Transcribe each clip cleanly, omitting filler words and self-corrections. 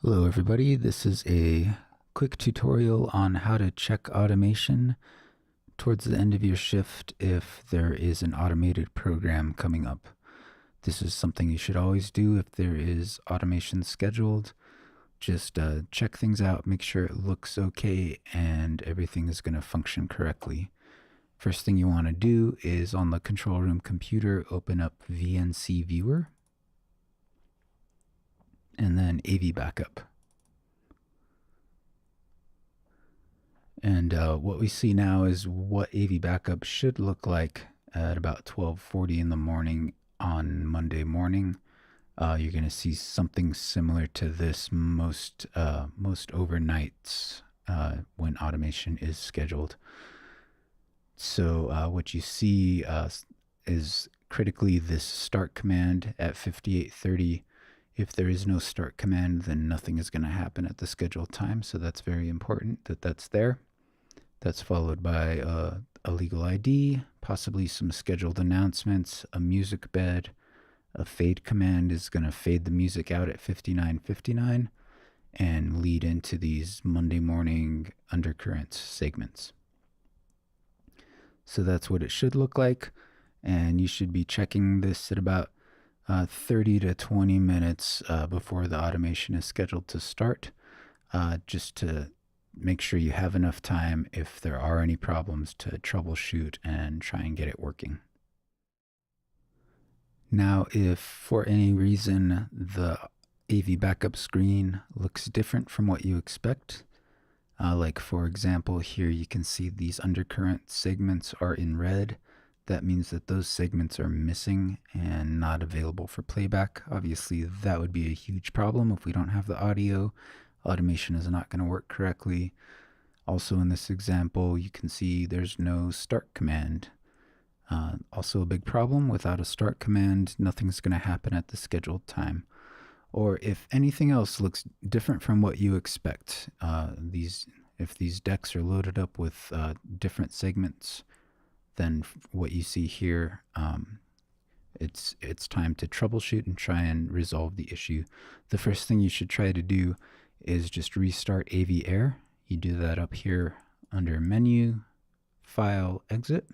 Hello everybody, this is a quick tutorial on how to check automation towards the end of your shift if there is an automated program coming up. This is something you should always do if there is automation scheduled. Just check things out, make sure it looks okay and everything is going to function correctly. First thing you want to do is on the control room computer, open up VNC Viewer and then AV Backup. And what we see now is what AV Backup should look like at about 12:40 in the morning on Monday morning. You're going to see something similar to this most overnights when automation is scheduled. So what you see is critically this start command at 58:30. If there is no start command, then nothing is going to happen at the scheduled time. So that's very important that that's there. That's followed by a legal ID, possibly some scheduled announcements, a music bed. A fade command is going to fade the music out at 59:59 and lead into these Monday morning undercurrent segments. So that's what it should look like, and you should be checking this at about 30 to 20 minutes before the automation is scheduled to start, just to make sure you have enough time if there are any problems to troubleshoot and try and get it working. Now, if for any reason the AV backup screen looks different from what you expect, like for example here you can see these undercurrent segments are in red. That means that those segments are missing and not available for playback. Obviously that would be a huge problem if we don't have the audio. Automation is not going to work correctly. Also in this example, you can see there's no start command. Also a big problem, without a start command, nothing's going to happen at the scheduled time. Or if anything else looks different from what you expect, if these decks are loaded up with different segments than what you see here, it's time to troubleshoot and try and resolve the issue. The first thing you should try to do is just restart AV Air. You do that up here under Menu, File, Exit.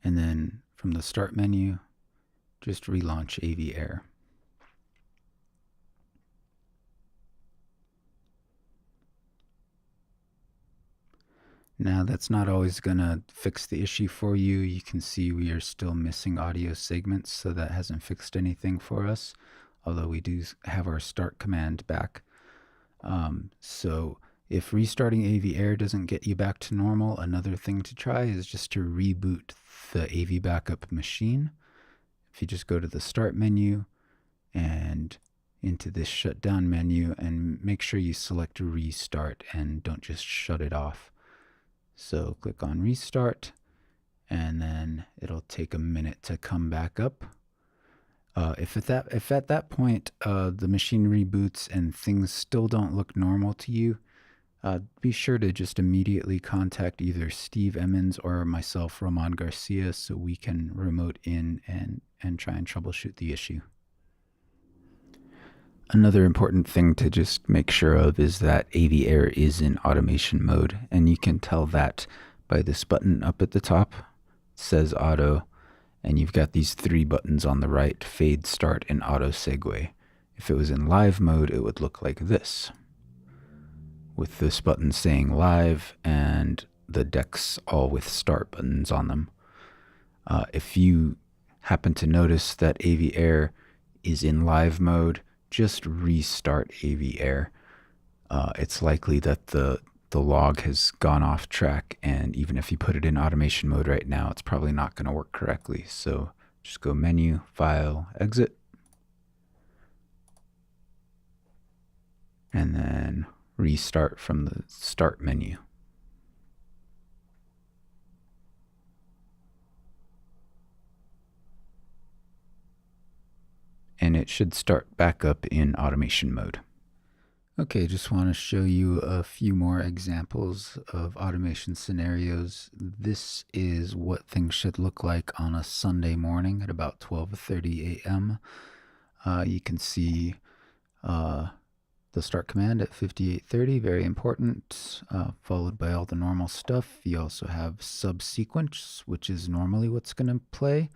And then from the Start menu, just relaunch AV Air. Now that's not always going to fix the issue for you. You can see we are still missing audio segments, so that hasn't fixed anything for us, although we do have our start command back. So if restarting AV Air doesn't get you back to normal, another thing to try is just to reboot the AV backup machine. If you just go to the Start menu and into this Shutdown menu and make sure you select Restart and don't just shut it off. So click on Restart and then it'll take a minute to come back up. If at that point the machine reboots and things still don't look normal to you, be sure to just immediately contact either Steve Emmons or myself, Roman Garcia, so we can remote in and try and troubleshoot the issue. Another important thing to just make sure of is that AV Air is in automation mode, and you can tell that by this button up at the top. It says Auto, and you've got these three buttons on the right, Fade, Start, and Auto Segue. If it was in live mode, it would look like this, with this button saying Live and the decks all with Start buttons on them. If you happen to notice that AV Air is in live mode, just restart AV Air. It's likely that the log has gone off track, and even if you put it in automation mode right now, it's probably not going to work correctly. So just go Menu, File, Exit, and then restart from the Start menu. And it should start back up in automation mode. Okay, just want to show you a few more examples of automation scenarios. This is what things should look like on a Sunday morning at about 12:30 a.m. You can see the start command at 5830, very important, followed by all the normal stuff. You also have subsequence, which is normally what's going to play,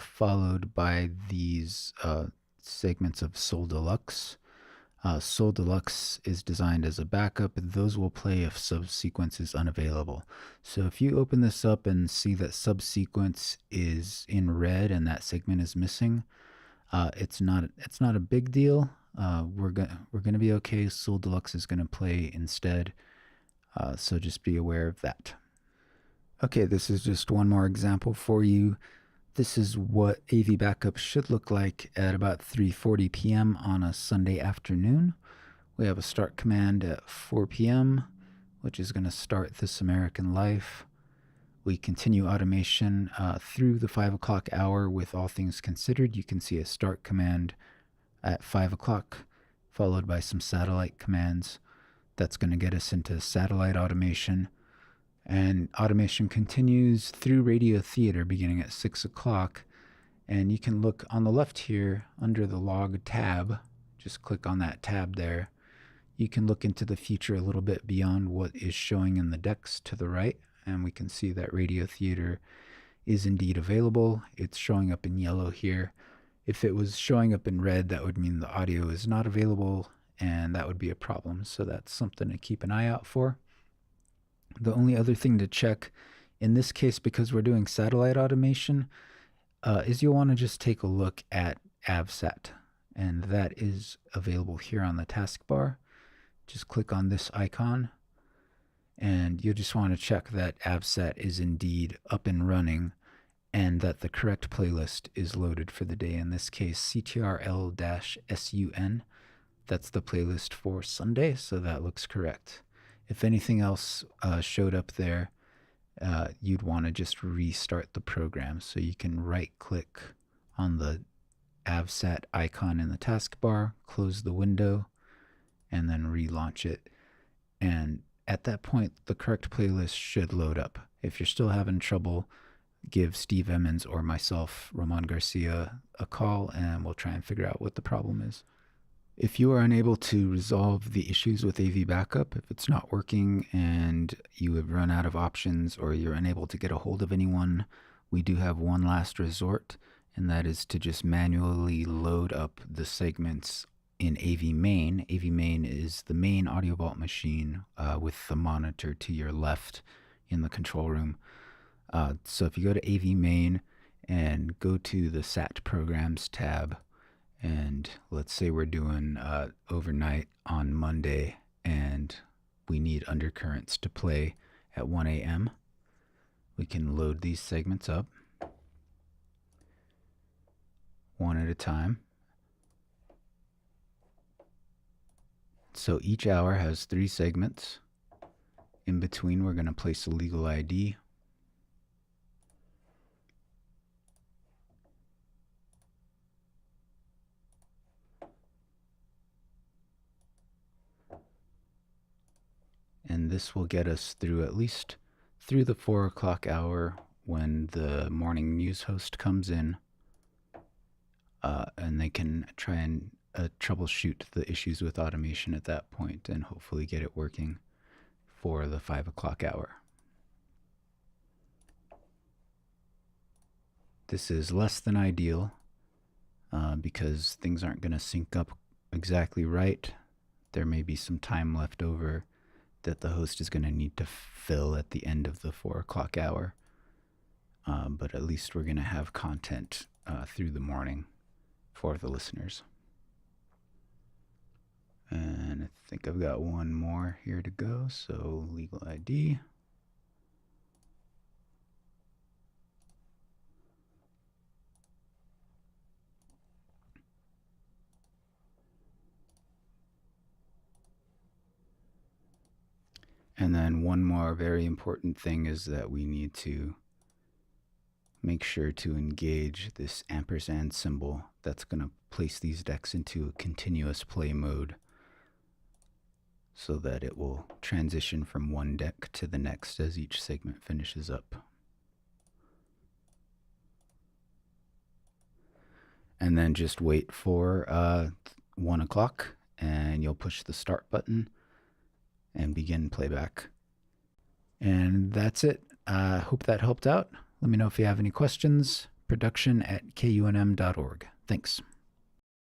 followed by these segments of Sol Deluxe. Sol Deluxe is designed as a backup. Those will play if subsequence is unavailable. So if you open this up and see that subsequence is in red and that segment is missing, it's not a big deal. We're gonna be okay. Sol Deluxe is gonna play instead. So just be aware of that. Okay, this is just one more example for you. This is what AV backup should look like at about 3:40 p.m. on a Sunday afternoon. We have a start command at 4 p.m., which is going to start This American Life. We continue automation through the 5 o'clock hour with all things considered. You can see a start command at 5 o'clock, followed by some satellite commands. That's going to get us into satellite automation. And automation continues through radio theater beginning at 6 o'clock. And you can look on the left here under the log tab. Just click on that tab there. You can look into the future a little bit beyond what is showing in the decks to the right. And we can see that radio theater is indeed available. It's showing up in yellow here. If it was showing up in red, that would mean the audio is not available, and that would be a problem. So that's something to keep an eye out for. The only other thing to check in this case, because we're doing satellite automation, is you'll want to just take a look at AVSAT, and that is available here on the taskbar. Just click on this icon, and you'll just want to check that AVSAT is indeed up and running and that the correct playlist is loaded for the day. In this case, CTRL-SUN. That's the playlist for Sunday, so that looks correct. If anything else showed up there, you'd want to just restart the program. So you can right-click on the AVSAT icon in the taskbar, close the window, and then relaunch it. And at that point, the correct playlist should load up. If you're still having trouble, give Steve Emmons or myself, Roman Garcia, a call, and we'll try and figure out what the problem is. If you are unable to resolve the issues with AV backup, if it's not working and you have run out of options or you're unable to get a hold of anyone, we do have one last resort, and that is to just manually load up the segments in AV Main. AV Main is the main Audio Vault machine with the monitor to your left in the control room. So if you go to AV Main and go to the SAT Programs tab, and let's say we're doing overnight on Monday and we need undercurrents to play at 1 a.m., we can load these segments up one at a time. So each hour has 3 segments. In between, we're going to place a legal ID. And this will get us through at least through the 4 o'clock hour when the morning news host comes in, and they can try and troubleshoot the issues with automation at that point and hopefully get it working for the 5 o'clock hour. This is less than ideal because things aren't going to sync up exactly right. There may be some time left over that the host is going to need to fill at the end of the 4 o'clock hour. But at least we're going to have content through the morning for the listeners. And I think I've got one more here to go. So legal ID. And then one more very important thing is that we need to make sure to engage this ampersand symbol that's going to place these decks into a continuous play mode so that it will transition from one deck to the next as each segment finishes up. and then just wait for 1 o'clock, and you'll push the start button and begin playback. And that's it. Hope that helped out. Let me know if you have any questions. Production@kunm.org. Thanks.